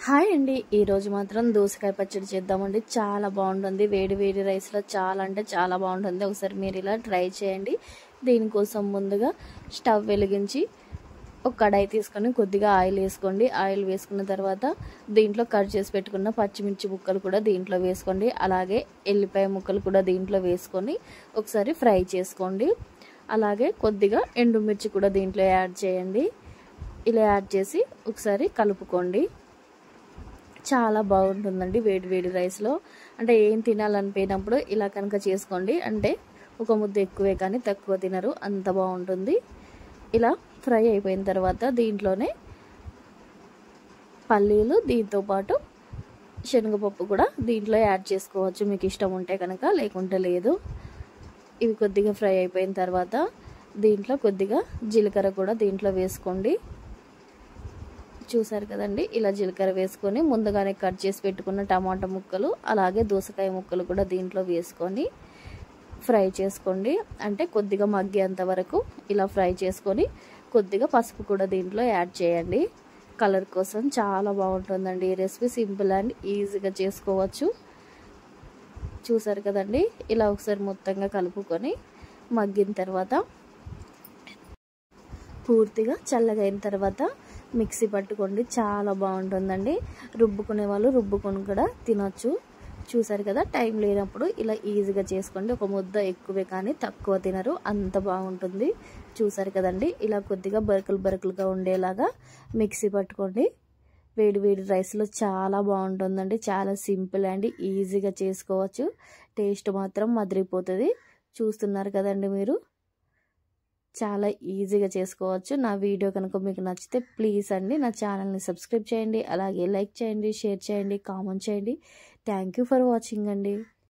Hi అండి, ఈరోజు మాత్రం దోసకాయ పచ్చడి చేద్దామండి. చాలా బాగుంటుంది. వేడి వేడి రైస్లో చాలా అంటే చాలా బాగుంటుంది. ఒకసారి మీరు ఇలా ట్రై చేయండి. దీనికోసం ముందుగా స్టవ్ వెలిగించి ఒక కడాయి తీసుకొని కొద్దిగా ఆయిల్ వేసుకోండి. ఆయిల్ వేసుకున్న తర్వాత దీంట్లో కట్ చేసి పెట్టుకున్న పచ్చిమిర్చి ముక్కలు కూడా దీంట్లో వేసుకోండి. అలాగే ఎల్లిపాయ ముక్కలు కూడా దీంట్లో వేసుకొని ఒకసారి ఫ్రై చేసుకోండి. అలాగే కొద్దిగా ఎండుమిర్చి కూడా దీంట్లో యాడ్ చేయండి. ఇలా యాడ్ చేసి ఒకసారి కలుపుకోండి. చాలా బాగుంటుందండి వేడి వేడి రైస్లో. అంటే ఏం తినాలనిపోయినప్పుడు ఇలా కనుక చేసుకోండి. అంటే ఒక ముద్ద ఎక్కువే కానీ తక్కువ తినరు, అంత బాగుంటుంది. ఇలా ఫ్రై అయిపోయిన తర్వాత దీంట్లోనే పల్లీలు, దీంతోపాటు శనగపప్పు కూడా దీంట్లో యాడ్ చేసుకోవచ్చు మీకు ఇష్టం ఉంటే కనుక, లేకుంటే లేదు. ఇవి కొద్దిగా ఫ్రై అయిపోయిన తర్వాత దీంట్లో కొద్దిగా జీలకర్ర కూడా దీంట్లో వేసుకోండి. చూసారు కదండి, ఇలా జీలకర్ర వేసుకొని ముందుగానే కట్ చేసి పెట్టుకున్న టమాటా ముక్కలు అలాగే దోసకాయ ముక్కలు కూడా దీంట్లో వేసుకొని ఫ్రై చేసుకోండి. అంటే కొద్దిగా మగ్గేంత వరకు ఇలా ఫ్రై చేసుకొని కొద్దిగా పసుపు కూడా దీంట్లో యాడ్ చేయండి. కలర్ కోసం చాలా బాగుంటుందండి ఈ రెసిపీ. సింపుల్ అండ్ ఈజీగా చేసుకోవచ్చు. చూసారు కదండి, ఇలా ఒకసారి మొత్తంగా కలుపుకొని మగ్గిన తర్వాత పూర్తిగా చల్లగా అయిన తర్వాత మిక్సీ పట్టుకోండి. చాలా బాగుంటుందండి. రుబ్బుకునే వాళ్ళు రుబ్బుకొని కూడా తినొచ్చు. చూసారు కదా, టైం లేనప్పుడు ఇలా ఈజీగా చేసుకోండి. ఒక ముద్ద ఎక్కువే కానీ తక్కువ తినరు, అంత బాగుంటుంది. చూసారు కదండి, ఇలా కొద్దిగా బరకలు బరకలుగా ఉండేలాగా మిక్సీ పట్టుకోండి. వేడి వేడి రైస్లో చాలా బాగుంటుందండి. చాలా సింపుల్ అండ్ ఈజీగా చేసుకోవచ్చు. టేస్ట్ మాత్రం మదిరిపోతుంది. చూస్తున్నారు కదండి మీరు, చాలా ఈజీగా చేసుకోవచ్చు. నా వీడియో కనుక మీకు నచ్చితే ప్లీజ్ అండి నా ఛానల్ని సబ్స్క్రైబ్ చేయండి. అలాగే లైక్ చేయండి, షేర్ చేయండి, కామెంట్ చేయండి. థ్యాంక్ యూ ఫర్ వాచింగ్ అండి.